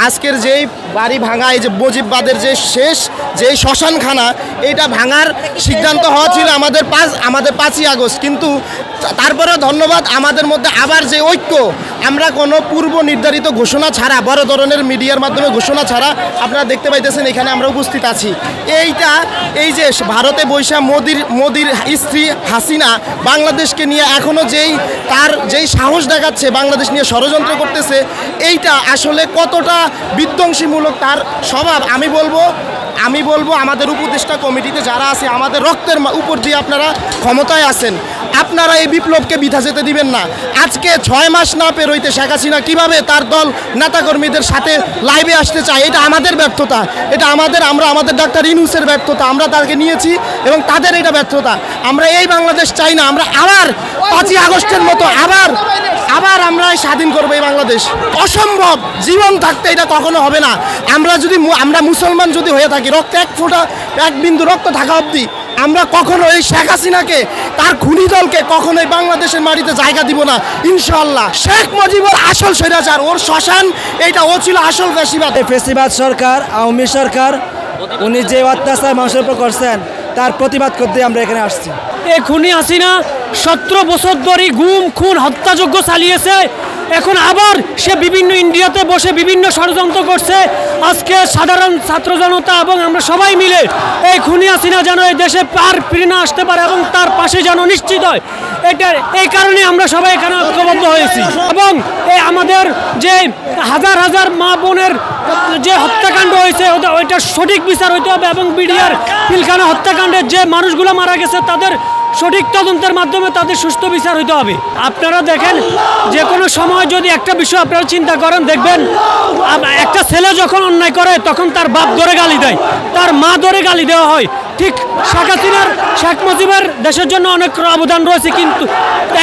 আজকের যেই বাড়ি ভাঙা, এই যে মুজিববাদের যে শেষ যেই শ্মশানখানা, এইটা ভাঙার সিদ্ধান্ত হওয়া ছিল আমাদের 5ই আগস্ট। কিন্তু তারপরে ধন্যবাদ, আমাদের মধ্যে আবার যে ঐক্য, আমরা কোনো পূর্ব নির্ধারিত ঘোষণা ছাড়া, বড় ধরনের মিডিয়ার মাধ্যমে ঘোষণা ছাড়া, আপনারা দেখতে পাইতেছেন এখানে আমরা উপস্থিত আছি। এই যে ভারতে বৈশা মোদির স্ত্রী হাসিনা বাংলাদেশকে নিয়ে এখনও তার যেই সাহস দেখাচ্ছে, বাংলাদেশ নিয়ে ষড়যন্ত্র করতেছে, এইটা আসলে কতটা বিধ্বংসীমূলক তার স্বভাব। আমি বলবো আমাদের উপদেষ্টা কমিটিতে যারা আছে, আমাদের রক্তের উপর দিয়ে আপনারা ক্ষমতায় আছেন, আপনারা এই বিপ্লবকে বৃথা যেতে দিবেন না। আজকে 6 মাস না পেরোইতে শেখ হাসিনা কীভাবে তার দল নেতাকর্মীদের সাথে লাইভে আসতে চায়, এটা আমাদের ব্যর্থতা, এটা আমরা আমাদের ডাক্তার ইউনূসের ব্যর্থতা, আমরা তাকে নিয়েছি এবং তাদের এটা ব্যর্থতা। আমরা এই বাংলাদেশ চাই না, আমরা আবার 5ই আগস্টের মতো আবার আমরা স্বাধীন করবো এই বাংলাদেশ। অসম্ভব, জীবন থাকতে এটা কখনো হবে না। আমরা মুসলমান যদি হয়ে থাকি, রক্ত এক বিন্দু রক্ত থাকা অবধি আমরা কখনো এই শেখ হাসিনাকে, তার খুনি দলকে কখনোই বাংলাদেশের মাটিতে জায়গা দিব না ইনশাআল্লাহ। শেখ মুজিবুর আসল স্বৈরাচার, ওর শ্মশান এইটা, ও ছিল আসল ফেসিবাদ সরকার, আওয়ামী সরকার, উনি যে অত্যাচার মানুষের উপর করছেন তার প্রতিবাদ করতে আমরা এখানে আসছি। এই খুনি হাসিনা 17 বছর ধরে গুম খুন হত্যাযজ্ঞ চালিয়েছে। এখন আবার সে বিভিন্ন ইন্ডিয়াতে বসে বিভিন্ন ষড়যন্ত্র করছে। আজকে সাধারণ ছাত্র জনতা এবং আমরা সবাই মিলে এই খুনি হাসিনা যেন এই দেশে ফিরে না আসতে পারে এবং তার পাশে যেন নিশ্চিত হয়, এই কারণে আমরা সবাই এখানে ঐক্যবদ্ধ হয়েছি। এবং এই আমাদের যে হাজার হাজার মা বোনের যে হত্যাকাণ্ড হয়েছে, ওইটা সঠিক বিচার হইতে হবে এবং বিডিআর পিলখানা হত্যাকাণ্ডের যে মানুষগুলো মারা গেছে তাদের সঠিক তদন্তের মাধ্যমে তাদের সুষ্ঠু বিচার হইতে হবে। আপনারা দেখেন, যে কোনো সময় যদি একটা বিষয় আপনারা চিন্তা করেন, দেখবেন একটা ছেলে যখন অন্যায় করে তখন তার বাপ ধরে গালি দেয়, তার মা ধরে গালি দেওয়া হয়। ঠিক শেখ মুজিবের দেশের জন্য অনেক অবদান রয়েছে, কিন্তু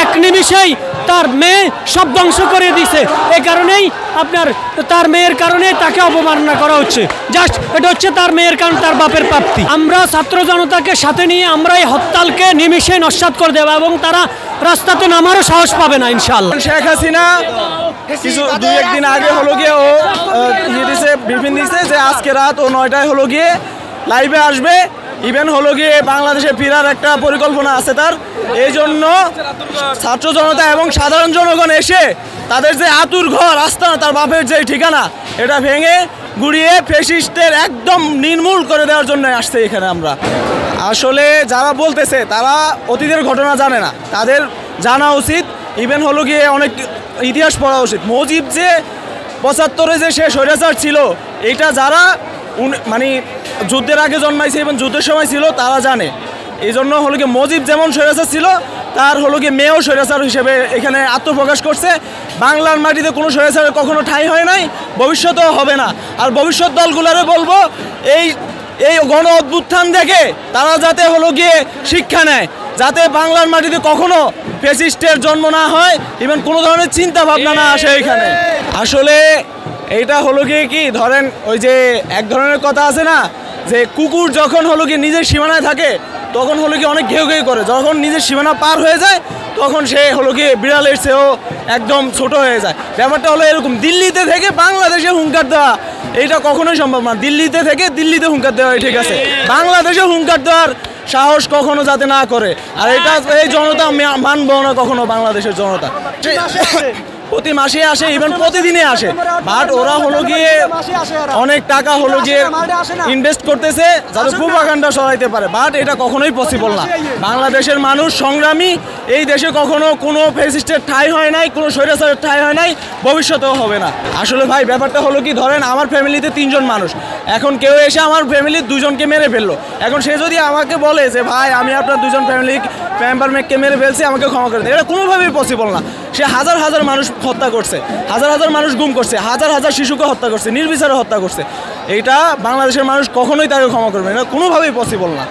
এক নিমিষেই তার মেয়ে সব ধ্বংস করে দিয়েছে। এই কারণেই তার মেয়ের কারণে তাকে অবমাননা করা হচ্ছে। জাস্ট এটা হচ্ছে তার মেয়ের কারণ, তার বাপের প্রাপ্তি। আমরা ছাত্র জনতাকে সাথে নিয়ে আমরা এই হরতালকে নিমিষে নস্যাৎ করে দেব এবং তারা রাস্তাতে নামারও সাহস পাবে না ইনশাআল্লাহ। শেখ হাসিনা দুই একদিন আগে হলো গিয়ে ও ব্রিফিং দিয়েছে যে আজকে রাত ও 9টায় হলো গিয়ে লাইভে আসবে। ইভেন হলো গিয়ে বাংলাদেশে ফেরার একটা পরিকল্পনা আছে তার। এই জন্য ছাত্র জনতা এবং সাধারণ জনগণ এসে তাদের যে আতুর ঘর, আস্তানা, তার বাপের যে ঠিকানা, এটা ভেঙে গুড়িয়ে ফ্যাসিস্টদের একদম নির্মূল করে দেওয়ার জন্য আসছে এখানে আমরা। আসলে যারা বলতেছে তারা অতীতের ঘটনা জানে না, তাদের জানা উচিত। ইভেন হলো গিয়ে অনেক ইতিহাস পড়া উচিত। মুজিব যে 75-এ যে সে স্বৈরাচার ছিল, এটা যারা মানে যুদ্ধের আগে জন্মাইছে এবং যুদ্ধের সময় ছিল তারা জানে। এই জন্য হলো গিয়ে মুজিব যেমন স্বৈরাচার ছিল, তার হলো গিয়ে মেয়েও স্বৈরাচার হিসেবে এখানে আত্মপ্রকাশ করছে। বাংলার মাটিতে কোনো স্বৈরাচারের কখনো ঠাঁই হয় নাই, ভবিষ্যতেও হবে না। আর ভবিষ্যৎ দলগুলোরে বলবো, এই গণ অভ্যুত্থান দেখে তারা যাতে হলো গিয়ে শিক্ষা নেয়, যাতে বাংলার মাটিতে কখনো ফ্যাসিস্টের জন্ম না হয়, ইভেন কোনো ধরনের চিন্তা ভাবনা না আসে এখানে। আসলে এইটা হলো গিয়ে কি, ধরেন ওই যে এক ধরনের কথা আছে না, যে কুকুর যখন হলো গিয়ে নিজের সীমানায় থাকে তখন হলো গিয়ে অনেক ঘেউ ঘেউ করে, যখন নিজের সীমানা পার হয়ে যায় তখন সে হলো গিয়ে বিড়ালের চেয়েও একদম ছোট হয়ে যায়। ব্যাপারটা হলো এরকম। দিল্লিতে থেকে বাংলাদেশে হুঙ্কার দেওয়া এইটা কখনোই সম্ভব না। দিল্লিতে থেকে দিল্লিতে হুঙ্কার দেওয়া ঠিক আছে, বাংলাদেশে হুঙ্কার দেওয়ার সাহস কখনো যাতে না করে। আর এটা এই জনতা মানব না কখনো, বাংলাদেশের জনতা প্রতি মাসে আসে, ইভেন প্রতিদিনে আসে। বাট ওরা হলো গিয়ে অনেক টাকা হলো গিয়ে ইনভেস্ট করতেছে যাতে প্রোপাগান্ডা ছড়াইতে পারে। বাট এটা কখনোই পসিবল না। বাংলাদেশের মানুষ সংগ্রামী, এই দেশে কখনো কোনো ফ্যাসিস্টের ঠাঁই হয় নাই, কোনো স্বৈরাচারের ঠাঁই হয় নাই, ভবিষ্যতেও হবে না। আসলে ভাই ব্যাপারটা হলো কি, ধরেন আমার ফ্যামিলিতে 3 জন মানুষ, এখন কেউ এসে আমার ফ্যামিলির 2 জনকে মেরে ফেললো। এখন সে যদি আমাকে বলে যে ভাই আমি আপনার 2 জন ফ্যামিলি মেম্বারকে মেরে ফেলছি, আমাকে ক্ষমা করে দেয়, এটা কোনোভাবেই পসিবল না। সে হাজার হাজার মানুষ হত্যা করছে, হাজার হাজার মানুষ গুম করছে, হাজার হাজার শিশুকে হত্যা করছে, নির্বিচারে হত্যা করছে। এইটা বাংলাদেশের মানুষ কখনোই তাকে ক্ষমা করবে না, এটা কোনোভাবেই পসিবল না।